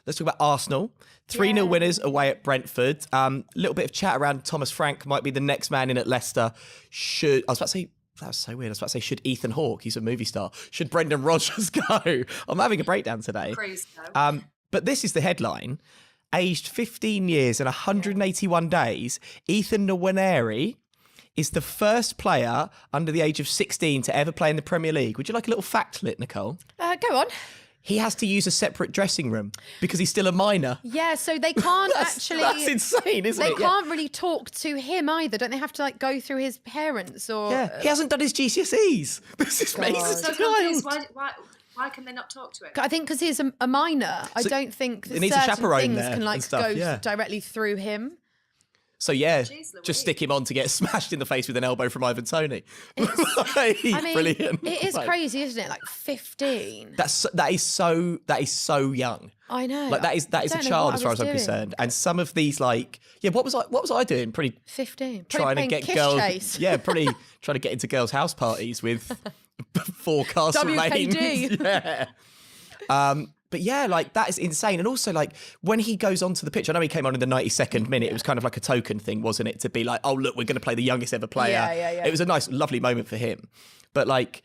let's talk about Arsenal. 3-0 winners away at Brentford. A little bit of chat around Thomas Frank might be the next man in at Leicester. I was about to say, that was so weird. I was about to say, should Ethan Hawke, he's a movie star, should Brendan Rodgers go? I'm having a breakdown today. But this is the headline. Aged 15 years and 181 days, Ethan Nwaneri is the first player under the age of 16 to ever play in the Premier League. Would you like a little factlet, Nicole? Go on. He has to use a separate dressing room because he's still a minor. Yeah, so they can't actually... That's insane, isn't it? They can't really talk to him either. Don't they have to like go through his parents or... Yeah, he hasn't done his GCSEs. This is amazing. Why can they not talk to him? I think because he's a minor. I don't think that needs a certain chaperone things there can like and stuff, go directly through him. So yeah, just stick him on to get smashed in the face with an elbow from Ivan Toney. Brilliant. It is crazy, isn't it? Like 15. That is so young. I know. Like that is a child as far as I'm concerned. And some of these what was I doing? Pretty 15. Trying to get girls. Chase. Yeah, pretty trying to get into girls' house parties with forecast rain. WKD. Yeah. But yeah, like that is insane. And also like when he goes onto the pitch, I know he came on in the 92nd minute. It was kind of like a token thing, wasn't it? To be like, oh, look, we're going to play the youngest ever player. Yeah. It was a nice, lovely moment for him. But like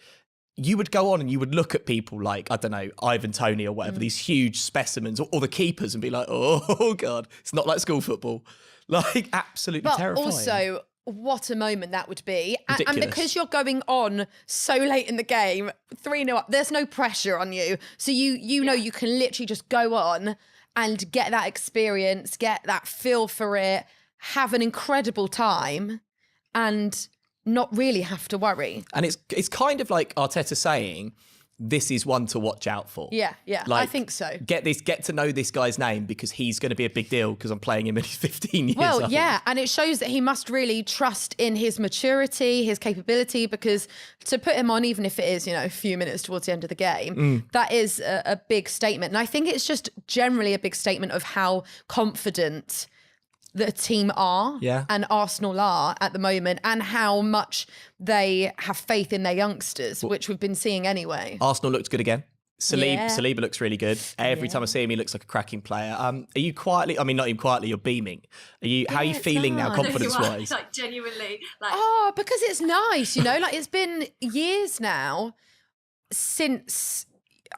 you would go on and you would look at people like, I don't know, Ivan Toney or whatever, these huge specimens or the keepers and be like, oh God, it's not like school football. Like absolutely terrifying. Also, what a moment that would be. Ridiculous. And because you're going on so late in the game, 3-0 up, there's no pressure on you. So you know you can literally just go on and get that experience, get that feel for it, have an incredible time and not really have to worry. And it's kind of like Arteta saying, this is one to watch out for. Yeah, like, I think so. Get to know this guy's name because he's going to be a big deal because I'm playing him at 15 years Well, old. yeah, and it shows that he must really trust in his maturity, his capability, because to put him on, even if it is, a few minutes towards the end of the game, that is a big statement. And I think it's just generally a big statement of how confident the team are and Arsenal are at the moment and how much they have faith in their youngsters, which we've been seeing anyway. Arsenal looked good again. Saliba looks really good. Every time I see him, he looks like a cracking player. Are you quietly, I mean, not even quietly, you're beaming. How are you feeling now, confidence-wise? Like genuinely. Because it's nice, like it's been years now since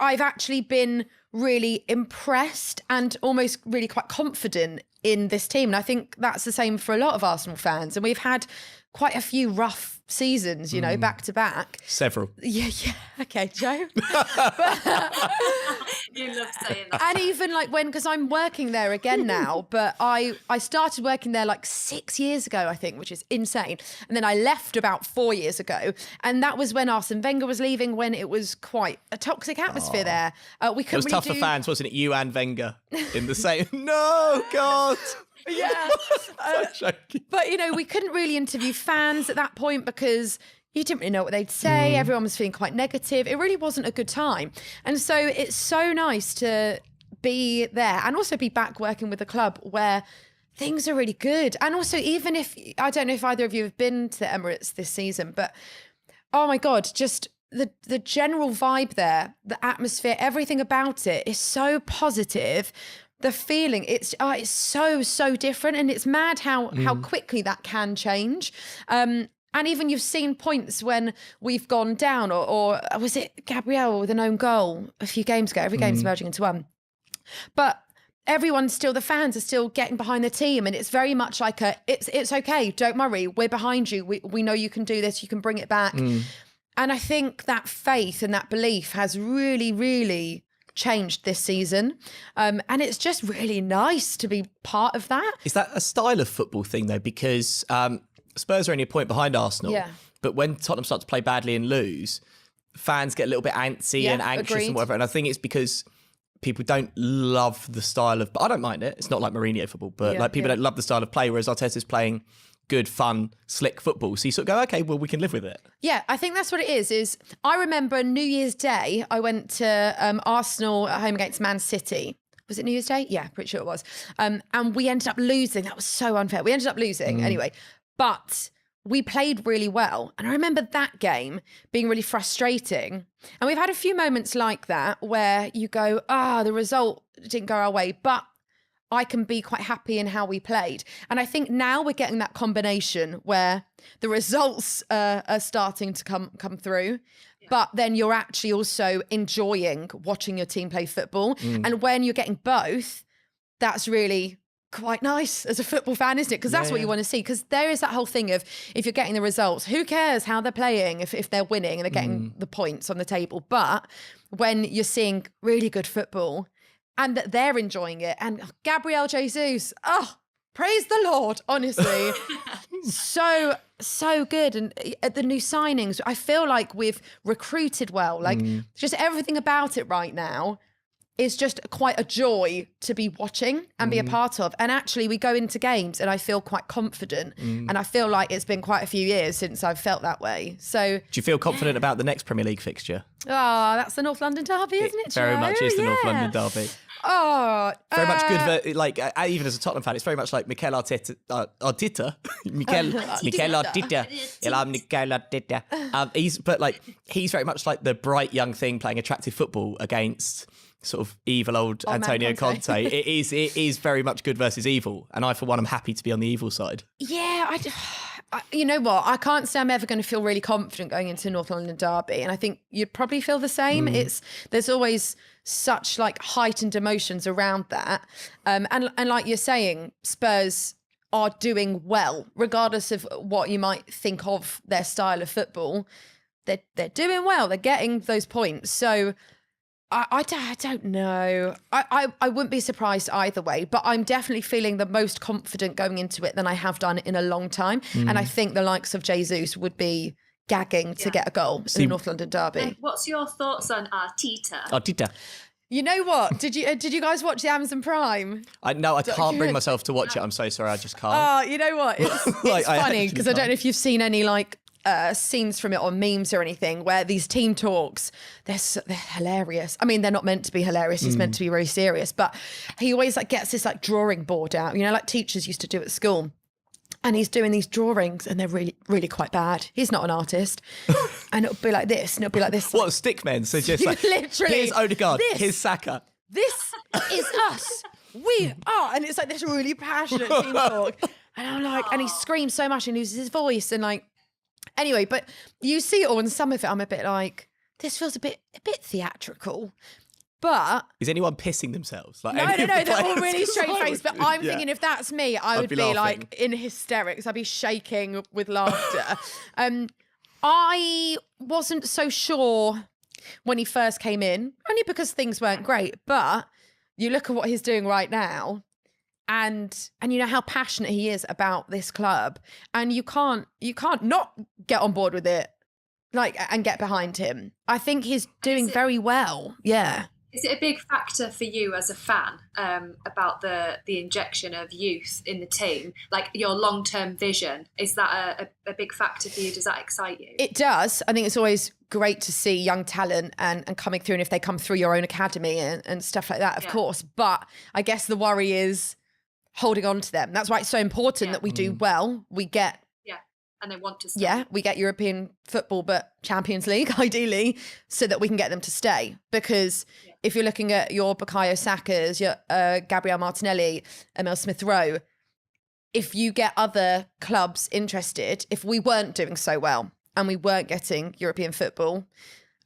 I've actually been really impressed and almost really quite confident in this team. And I think that's the same for a lot of Arsenal fans. And we've had quite a few rough seasons, back to back. Several. Yeah. Okay, Joe. You love saying that. And even like because I'm working there again now, but I started working there like 6 years ago, I think, which is insane. And then I left about 4 years ago. And that was when Arsene Wenger was leaving, when it was quite a toxic atmosphere there. We couldn't It was tough for fans, wasn't it? You and Wenger in the same... No, God. Yeah. But, we couldn't really interview fans at that point because you didn't really know what they'd say. Everyone was feeling quite negative. It really wasn't a good time. And so it's so nice to be there and also be back working with a club where things are really good. And also, even if, I don't know if either of you have been to the Emirates this season, but oh my God, just the general vibe there, the atmosphere, everything about it is so positive. The feeling, it's so different, and it's mad how quickly that can change. And even you've seen points when we've gone down, or was it Gabriel with an own goal a few games ago? Every game's merging into one. But the fans are still getting behind the team, and it's very much like it's okay, don't worry, we're behind you. We know you can do this, you can bring it back. And I think that faith and that belief has really, really changed this season. And it's just really nice to be part of that. Is that a style of football thing though? Because Spurs are only a point behind Arsenal. Yeah. But when Tottenham start to play badly and lose, fans get a little bit antsy and anxious and whatever. And I think it's because people don't love the style of... But I don't mind it. It's not like Mourinho football. But people don't love the style of play, whereas Arteta's playing good, fun, slick football. So you sort of go, okay, well, we can live with it. Yeah, I think that's what it is I remember New Year's Day, I went to Arsenal at home against Man City. Was it New Year's Day? Yeah, pretty sure it was. And we ended up losing. That was so unfair. We ended up losing anyway. But we played really well. And I remember that game being really frustrating. And we've had a few moments like that where you go, the result didn't go our way, but I can be quite happy in how we played. And I think now we're getting that combination where the results are starting to come through, but then you're actually also enjoying watching your team play football. And when you're getting both, that's really quite nice as a football fan, isn't it? Because that's what you want to see. Because there is that whole thing of, if you're getting the results, who cares how they're playing if they're winning and they're getting the points on the table. But when you're seeing really good football and that they're enjoying it, and Gabriel Jesus, praise the Lord, honestly. so good. And at the new signings, I feel like we've recruited well. Like just everything about it right now is just quite a joy to be watching and be a part of. And actually we go into games and I feel quite confident. And I feel like it's been quite a few years since I've felt that way. So do you feel confident about the next Premier League fixture? That's the North London derby, isn't it, Very Joe? much is the North London derby. Very much good. Like even as a Tottenham fan, it's very much like Mikel Arteta. Mikel Arteta. He's very much like the bright young thing playing attractive football against sort of evil old Antonio Conte. It is very much good versus evil, and I for one am happy to be on the evil side. Yeah, you know what? I can't say I'm ever going to feel really confident going into North London derby, and I think you'd probably feel the same. There's always such like heightened emotions around that, and like you're saying, Spurs are doing well, regardless of what you might think of their style of football. They're doing well. They're getting those points. So I don't know. I wouldn't be surprised either way, but I'm definitely feeling the most confident going into it than I have done in a long time. And I think the likes of Jesus would be gagging to get a goal in the North London derby. And what's your thoughts on Arteta? You know what? Did you guys watch the Amazon Prime? I can't bring myself to watch it. I'm so sorry. I just can't. Oh, you know what? It's funny because I don't know if you've seen any scenes from it or memes or anything where these team talks, they're hilarious. I mean, they're not meant to be hilarious. It's meant to be very serious, but he always gets this drawing board out, like teachers used to do at school. And he's doing these drawings and they're really, really quite bad. He's not an artist. And it'll be like this and it'll be like this. What, stickmen? So just like, literally, here's Odegaard, here's Saka. This is us. We are. And it's like this really passionate team talk. And I'm like, and he screams so much and loses his voice and anyway, but you see it all, and some of it I'm a bit like, this feels a bit theatrical. But is anyone pissing themselves? No, they're all really straight faced. But I'm thinking if that's me, I would be like in hysterics. I'd be shaking with laughter. I wasn't so sure when he first came in, only because things weren't great. But you look at what he's doing right now, and you know how passionate he is about this club, and you can't not get on board with it, and get behind him. I think he's doing very well. Yeah. Is it a big factor for you as a fan about the injection of youth in the team? Like your long-term vision, is that a big factor for you? Does that excite you? It does. I think it's always great to see young talent and coming through, and if they come through your own academy and stuff like that, of course. But I guess the worry is holding on to them. That's why it's so important that we do well. We get and they want to stay. Yeah, we get European football, but Champions League, ideally, so that we can get them to stay. Because if you're looking at your Bukayo Sakas, your Gabriel Martinelli, Emil Smith-Rowe, if you get other clubs interested, if we weren't doing so well and we weren't getting European football,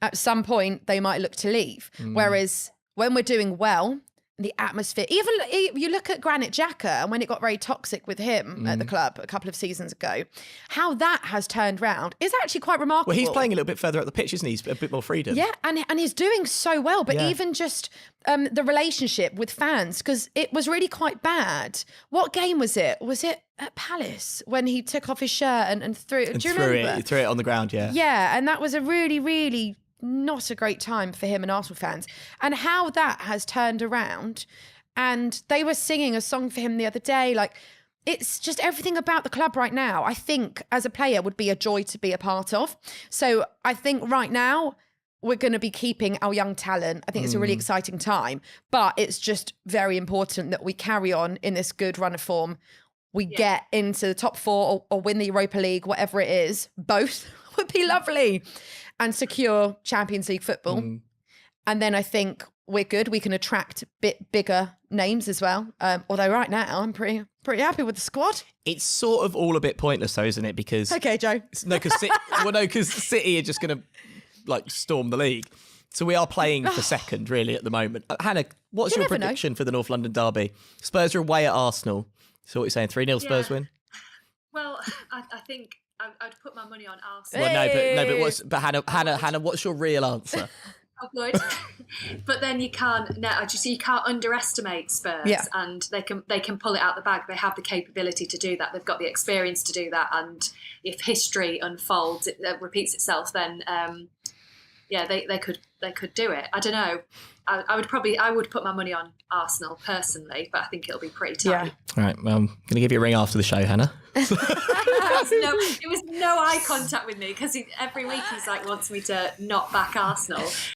at some point they might look to leave. Whereas when we're doing well, the atmosphere, even you look at Granit Xhaka and when it got very toxic with him at the club a couple of seasons ago, how that has turned round is actually quite remarkable. Well, he's playing a little bit further up the pitch, isn't he? He's a bit more freedom. Yeah, and he's doing so well. But even just the relationship with fans, because it was really quite bad. What game was it? Was it at Palace when he took off his shirt and threw it? Do you remember? He threw it on the ground, yeah. Yeah, and that was a really, really not a great time for him and Arsenal fans, and how that has turned around. And they were singing a song for him the other day. It's just everything about the club right now, I think as a player would be a joy to be a part of. So I think right now we're going to be keeping our young talent. I think it's a really exciting time, but it's just very important that we carry on in this good run of form we get into the top 4 or win the Europa League, whatever it is, both would be lovely, and secure Champions League football. And then I think we're good. We can attract bigger names as well. Although right now I'm pretty happy with the squad. It's sort of all a bit pointless though, isn't it? Because okay, Joe. Because City are just going to like storm the league. So we are playing for second really at the moment. Hannah, what's your prediction for the North London derby? Spurs are away at Arsenal. So what are you saying? 3-0 Spurs win? Well, I think I'd put my money on Arsenal. Well, but Hannah, what's your real answer? I would, but then you can't underestimate Spurs, and they can pull it out the bag. They have the capability to do that. They've got the experience to do that, and if history unfolds, it repeats itself, then they could do it. I don't know. I would put my money on Arsenal personally, but I think it'll be pretty tight. Yeah. All right. Well, I'm going to give you a ring after the show, Hannah. It was no eye contact with me because every week he's like wants me to not back Arsenal.